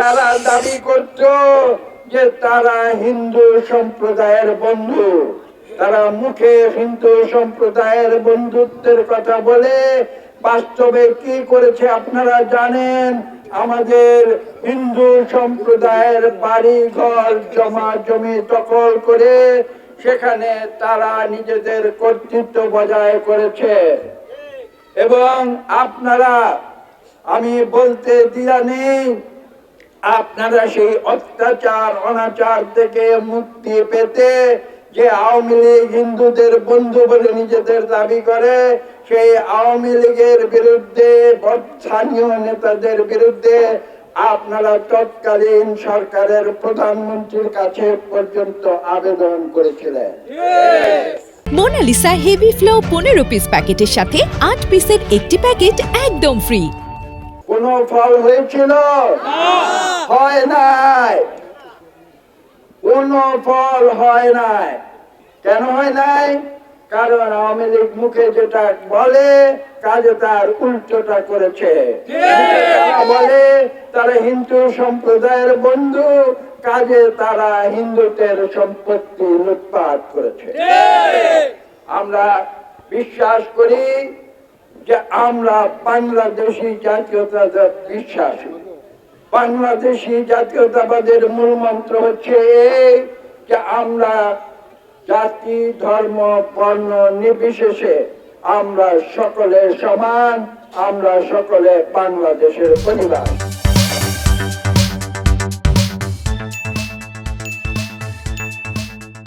যারা দাবি করত যে তারা হিন্দু সম্প্রদায়ের বন্ধু, তারা মুখে হিন্দু সম্প্রদায়ের বন্ধুত্বের কথা বলে বাস্তবে কি করেছে আপনারা জানেন। আমাদের হিন্দু সম্প্রদায়ের বাড়ি ঘর জমা জমি দখল করে সেখানে তারা নিজেদের কর্তৃত্ব বজায় করেছে। এবং আপনারা, আমি বলতে দ্বিধা নেই, আপনারা সেই অত্যাচার অনাচার থেকে মুক্তি পেতে যে আওয়ামী লীগ হিন্দুদের বন্ধু বলে নিজেদের দাবি করে, সেই আওয়ামী লীগের বিরুদ্ধে স্থানীয় নেতাদের বিরুদ্ধে আপনারা তৎকালীন সরকারের প্রধানমন্ত্রীর কাছে পর্যন্ত আবেদন করেছিলেন। মোনালিসা হেভি ফ্লো 15 পিস প্যাকেটের সাথে 8 পিসের একটি প্যাকেট একদম ফ্রি। কোন ফল হয়েছিল? হয় নাই। কোন ফল হয় নাই। কেন হয় নাই? কারণ আওয়ামী লীগ মুখে যেটা বলে কাজে তার উল্টোটা করেছে। তারা বলে তারা হিন্দু সম্প্রদায়ের বন্ধু, কাজে তারা হিন্দুদের সম্পত্তি লুটপাট করেছে। আমরা বিশ্বাস করি যে আমরা বাংলাদেশি জাতীয়তাবাদ বিশ্বাসী। বাংলাদেশি জাতীয়তাবাদের মূল মন্ত্র হচ্ছে এই যে আমরা জাতি ধর্ম বর্ণ নির্বিশেষে আমরা সকলে সমান, আমরা সকলে বাংলাদেশের পরিবার।